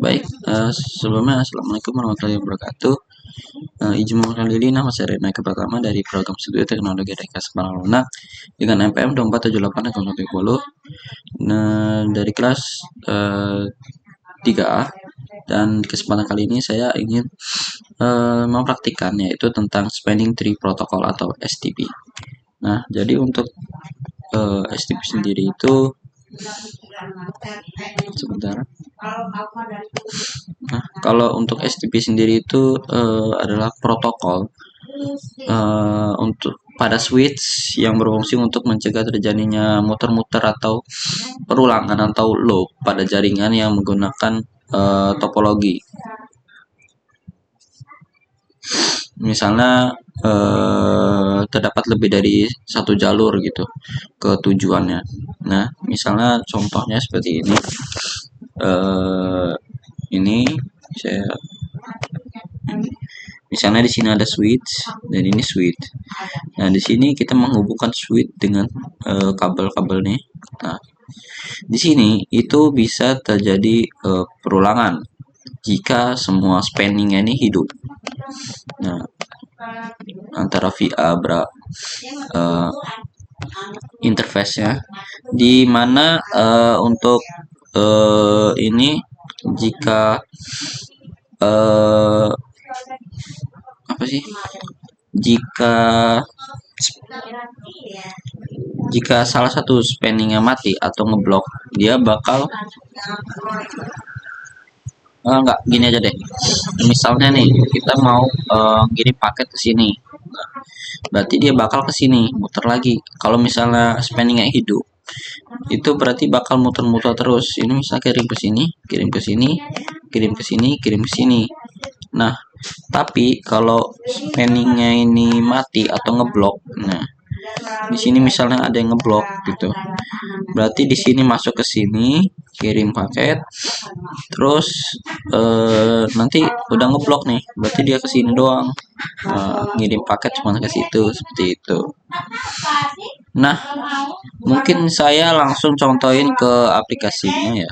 Baik, sebelumnya assalamualaikum warahmatullahi wabarakatuh. Izin mengenalkan diri, nama saya Rena pertama dari program studi teknologi DKS Semarang Lunak dengan NPM 2478-130. Nah, dari kelas 3A, dan di kesempatan kali ini saya ingin mempraktikkan yaitu tentang Spanning Tree Protocol atau STP. Nah, jadi untuk STP sendiri itu sebentar. Nah, kalau untuk STP sendiri itu adalah protokol untuk pada switch yang berfungsi untuk mencegah terjadinya muter-muter atau perulangan atau loop pada jaringan yang menggunakan topologi. Misalnya terdapat lebih dari satu jalur gitu ke tujuannya. Nah, misalnya contohnya seperti ini. Ini saya misalnya di sini ada switch dan ini switch. Nah, di sini kita menghubungkan switch dengan kabel-kabel nih. Nah, di sini itu bisa terjadi perulangan jika semua spanningnya ini hidup. Nah, antara VA interface-nya, di mana untuk ini jika apa sih? Jika salah satu spanningnya mati atau ngeblok, dia bakal enggak, gini aja deh. Misalnya nih kita mau kirim paket ke sini, berarti dia bakal ke sini muter lagi. Kalau misalnya spanningnya hidup, itu berarti bakal muter-muter terus. Ini misalnya kirim ke sini, kirim ke sini, kirim ke sini, kirim ke sini. Nah, tapi kalau spanningnya ini mati atau ngeblok, nah di sini misalnya ada yang ngeblok gitu, berarti di sini masuk ke sini kirim paket, terus nanti udah ngeblok nih, berarti dia ke sini doang, ngirim paket cuma ke situ, seperti itu. Nah, mungkin saya langsung contohin ke aplikasinya ya.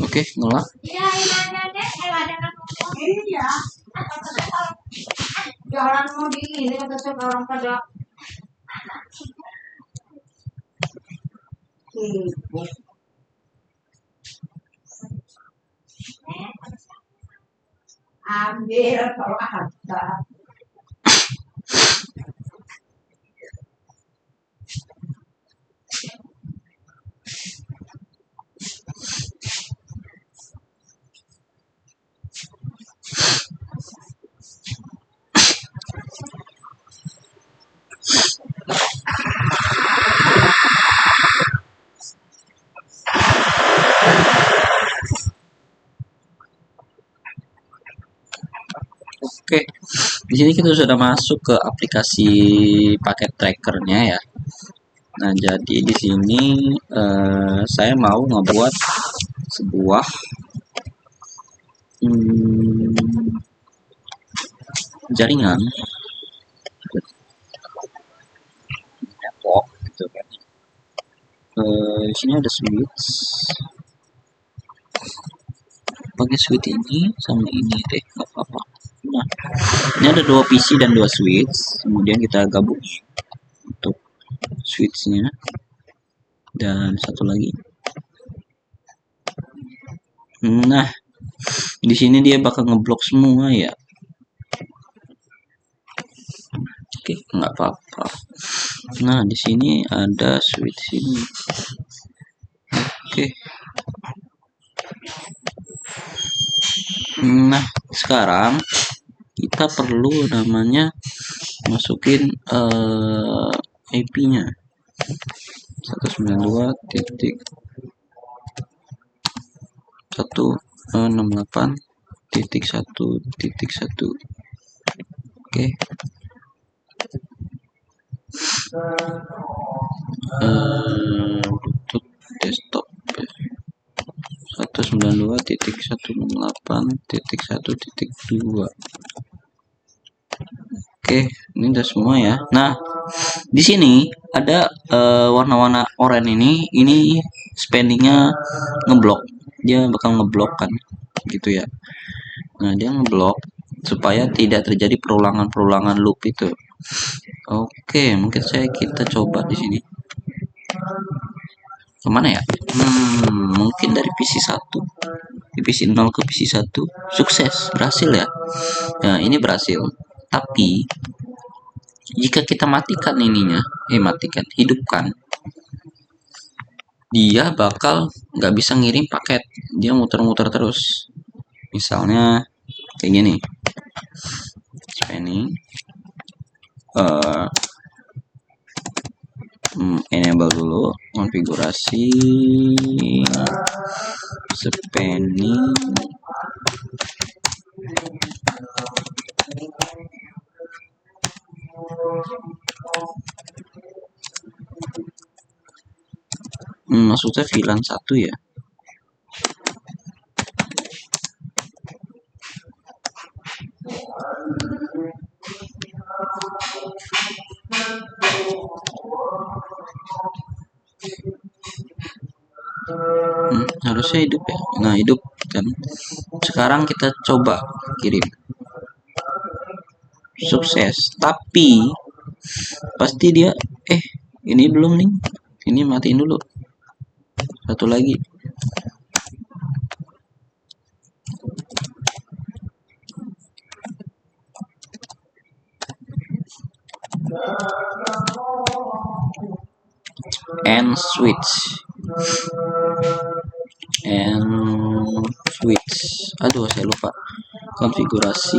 Oke, ngelak. Ambil kalau ada. Oke, di sini kita sudah masuk ke aplikasi paket trackernya ya. Nah, jadi di sini saya mau ngebuat sebuah jaringan network gitu kan. Di sini ada switch. Pakai switch ini sama ini deh, nggak apa-apa. Nah, ini ada dua PC dan dua switch, kemudian kita gabung untuk switchnya dan satu lagi. Nah, di sini dia bakal ngeblok semua ya. Oke, nggak apa-apa. Nah, di sini ada switch ini. Oke. Nah, sekarang kita perlu namanya masukin IP-nya 192.168.1.1. Oke. Bluetooth desktop 192.168.1.2. Oke, ini udah semua ya. Nah, Di sini ada warna-warna oranye ini spendingnya ngeblok, dia bakal ngeblok kan, gitu ya. Nah dia ngeblok supaya tidak terjadi perulangan loop itu. Oke, mungkin kita coba di sini. Kemana ya? Mungkin dari PC1, di PC0 ke PC1, sukses, berhasil ya. Nah ini berhasil, tapi jika kita matikan ininya, matikan, hidupkan, dia bakal nggak bisa ngirim paket, dia muter-muter terus. Misalnya kayak gini, spanning, uh, enable dulu konfigurasi spanning. Maksudnya VLAN 1 ya. Harusnya hidup ya. Nah hidup kan. Sekarang kita coba kirim, sukses, tapi pasti dia ini belum nih, ini matiin dulu, satu lagi. And switch aduh saya lupa konfigurasi.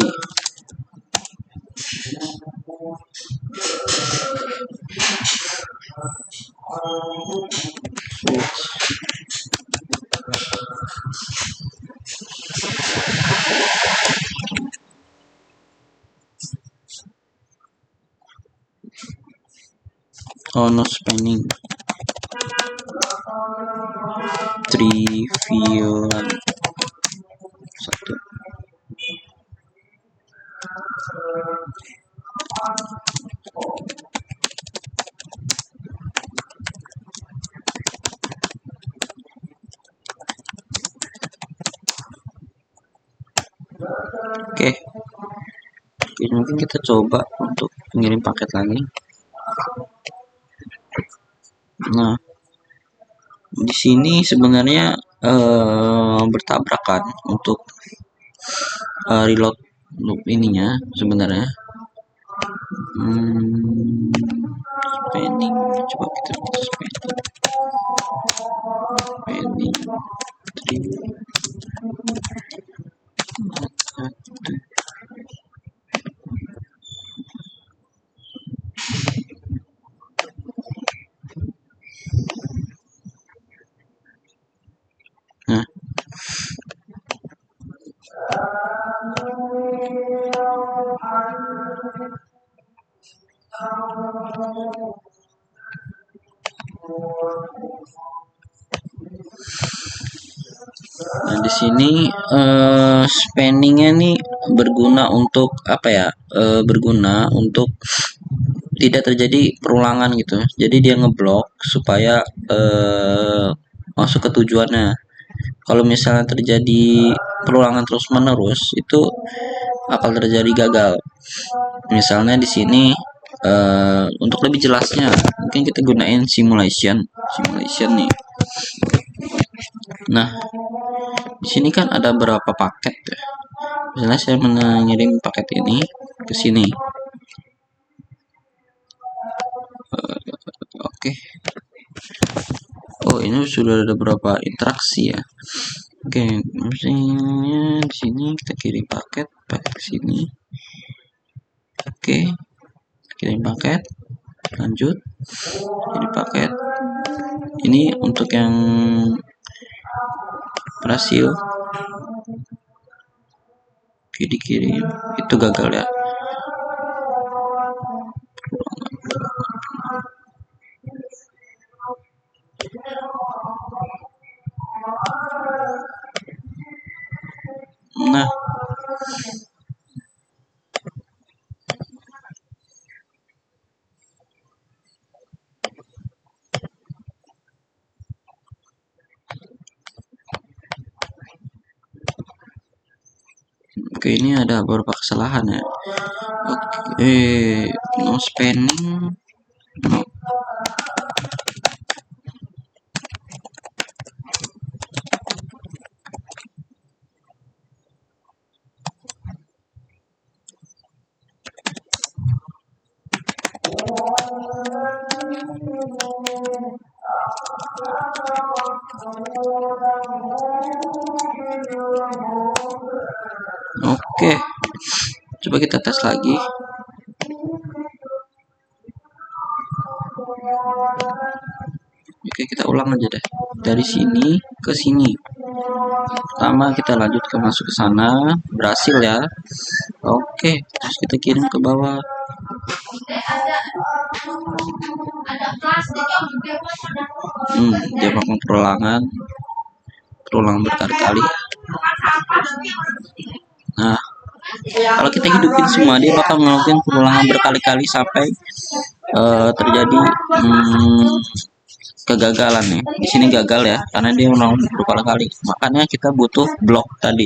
Oh no, spanning trivial 1. Oke, mungkin kita coba untuk mengirim paket lagi. Nah di sini sebenarnya bertabrakan untuk reload loop ininya sebenarnya. Spanning, coba kita spanning 3. Nah Nah di sini spanningnya nih berguna untuk apa ya? Berguna untuk tidak terjadi perulangan gitu. Jadi dia ngeblok supaya masuk ke tujuannya. Kalau misalnya terjadi perulangan terus menerus itu akan terjadi gagal. Misalnya di sini untuk lebih jelasnya mungkin kita gunain simulation nih. Nah di sini kan ada berapa paket ya. Misalnya saya mengirim paket ini ke sini. Oke. Oh ini sudah ada berapa interaksi ya. Oke, misalnya di sini kita kirim paket ke sini. Oke, kirim paket, lanjut, kirim paket. Ini untuk yang berhasil. Oke, dikirim, itu gagal ya. Nah Oke, ini ada beberapa kesalahan ya. Oke, no spanning, no. Oke, coba kita tes lagi. Oke, kita ulang aja deh. Dari sini ke sini. Pertama kita lanjut ke masuk ke sana, berhasil ya. Oke, terus kita kirim ke bawah. Dia melakukan perulangan berkali-kali. Nah, kalau kita hidupin semua, dia bakal melakukan perulangan berkali-kali sampai terjadi kegagalan nih. Di sini gagal ya, karena dia ulang berkali-kali. Makanya kita butuh blok tadi.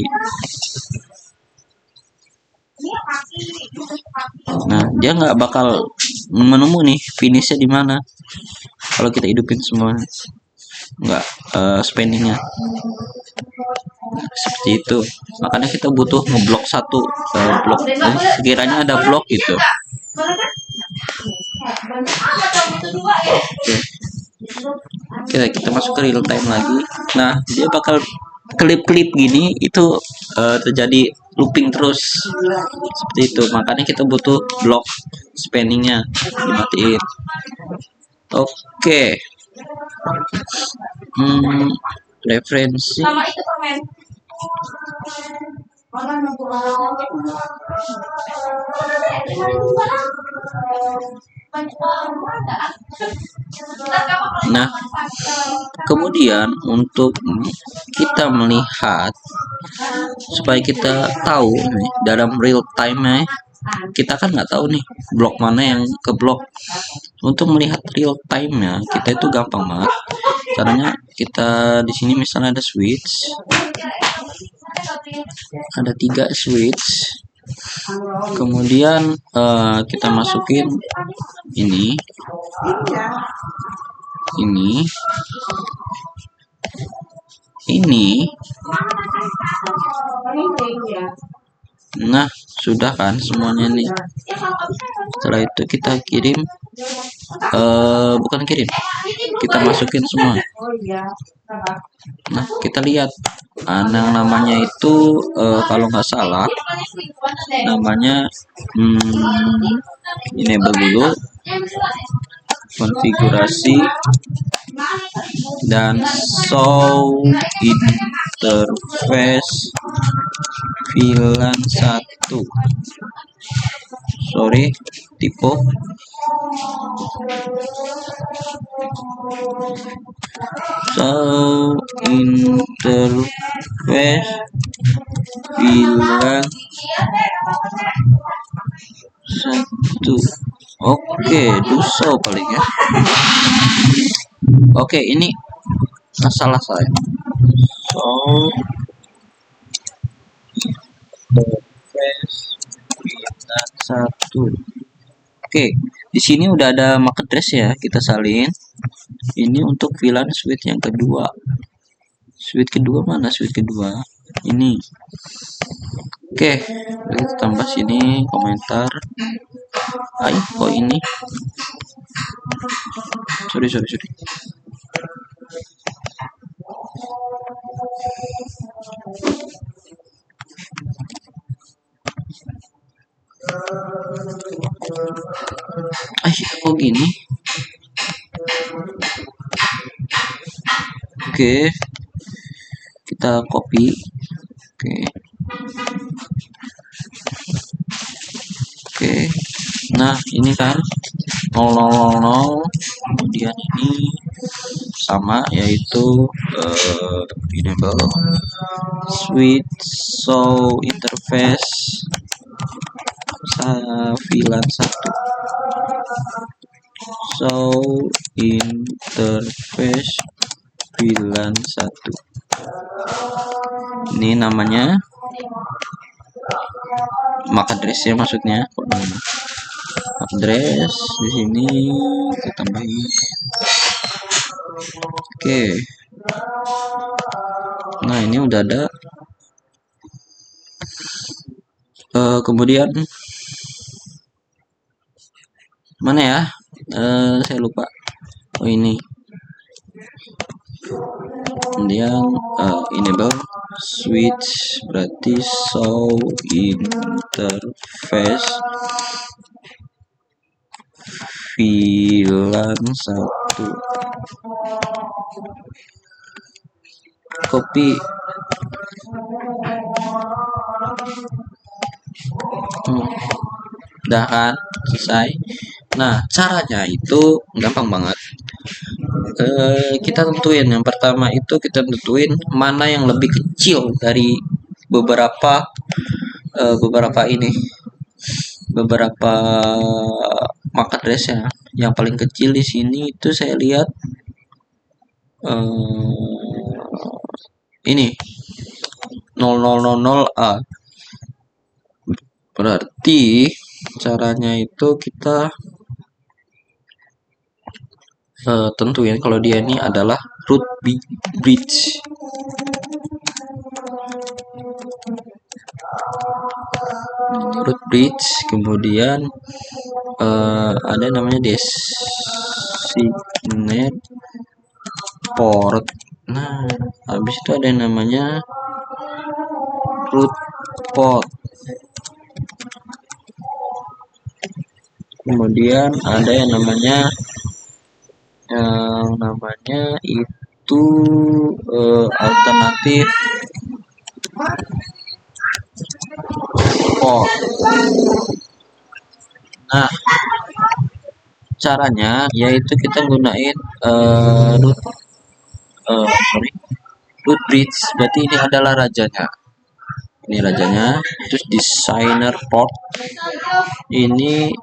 Nah, dia nggak bakal menemu nih finishnya di mana. Kalau kita hidupin semua, nggak spanningnya. Nah, seperti itu. Makanya kita butuh ngeblok satu blok. Sekiranya ada blok gitu. Oke, kita masuk ke real time lagi. Nah, dia bakal klip-klip gini itu terjadi looping terus seperti itu. Makanya kita butuh blok spanningnya dimatiin. Oke. Referensi. Nah, kemudian untuk kita melihat supaya kita tahu nih, dalam real time kita kan nggak tahu nih blok mana yang ke blok. Untuk melihat real time-nya kita itu gampang banget. Caranya kita di sini misalnya ada switch, ada 3 switch. Kemudian kita masukin ini, nah sudah kan semuanya nih. Setelah itu kita kirim, bukan kirim, kita masukin semua. Nah, kita lihat yang namanya itu kalau nggak salah namanya enable dulu, konfigurasi dan show interface VLAN 1. Sorry, typo. Show interface VLAN 1. Oke, do show paling ya. Oke, ini salah saya. Show interface VLAN 1. Oke, di sini udah ada MAC address ya, kita salin. Ini untuk VLAN switch yang kedua. Switch kedua mana? Switch kedua ini. Oke, kita tambah sini komentar. Ayo, kok ini? Sorry. Kok gini? Oke, kita copy. Oke. Nah, ini kan 000, kemudian ini sama, yaitu enable switch show interface VLAN 1. Show interface VLAN 1. Ini namanya. MAC address ya maksudnya. Address di sini kita tambahin. Oke. Nah, ini udah ada. Kemudian mana ya? Saya lupa. Oh, ini. Kemudian enable switch berarti show interface VLAN 1. Copy. Udah kan, selesai. Nah, caranya itu gampang banget. Kita tentuin, yang pertama itu kita tentuin mana yang lebih kecil dari beberapa ini, beberapa MAC address-nya. Yang paling kecil di sini itu saya lihat ini 0000A. Berarti caranya itu kita tentuin kalau dia ini adalah root bridge. Root bridge, kemudian ada namanya designate port. Nah, habis itu ada yang namanya root port. Kemudian ada yang namanya itu alternatif port. Nah, caranya yaitu kita gunain root bridge. Berarti ini adalah rajanya. Ini rajanya. Terus designer port ini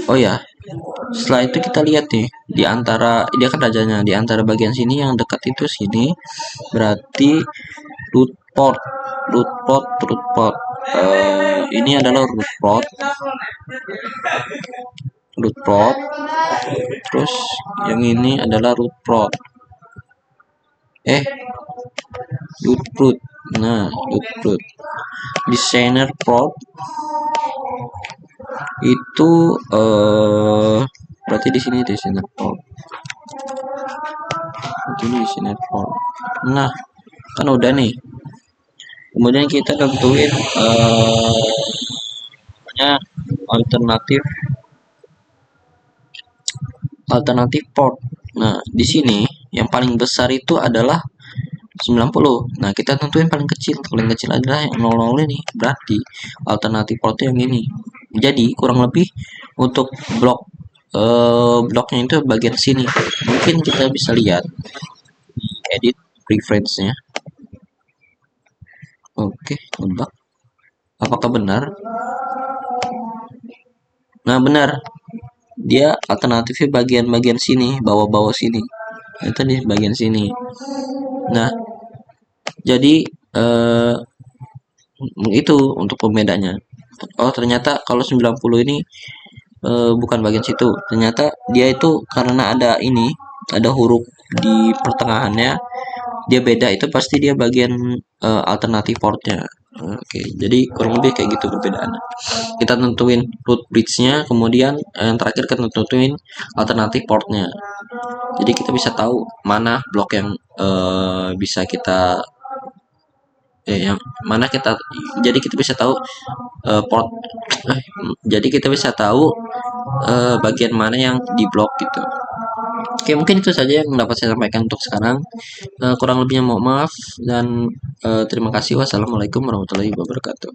oh ya, setelah itu kita lihat nih di antara dia kan rajanya, di antara bagian sini yang dekat itu sini berarti root port. Ini adalah root port. Terus yang ini adalah root port. Root. Nah, root. Designer port itu berarti di sini designer port. Ini designer port. Nah, kan udah nih. Kemudian kita tentuin alternatif port. Nah, di sini yang paling besar itu adalah 90. Nah, kita tentuin paling kecil. Paling kecil adalah yang 00 ini. Berarti alternatif port yang ini. Jadi, kurang lebih untuk bloknya itu bagian sini. Mungkin kita bisa lihat di edit preference-nya. Oke, tebak. Apakah benar? Nah, benar. Dia alternatifnya bagian sini, bawah sini. Itu di bagian sini. Nah, jadi itu untuk pembedanya. Oh, ternyata kalau 90 ini bukan bagian situ. Ternyata dia itu karena ada huruf di pertengahannya, dia beda, itu pasti dia bagian alternatif portnya. Oke, jadi kurang lebih kayak gitu perbedaannya. Kita tentuin root bridge-nya, kemudian yang terakhir kita tentuin alternatif portnya. Jadi kita bisa tahu mana blok yang bisa kita yang mana kita, jadi kita bisa tahu port jadi kita bisa tahu bagian mana yang di blok gitu. Oke, mungkin itu saja yang dapat saya sampaikan untuk sekarang. Kurang lebihnya mohon maaf dan terima kasih. Wassalamualaikum warahmatullahi wabarakatuh.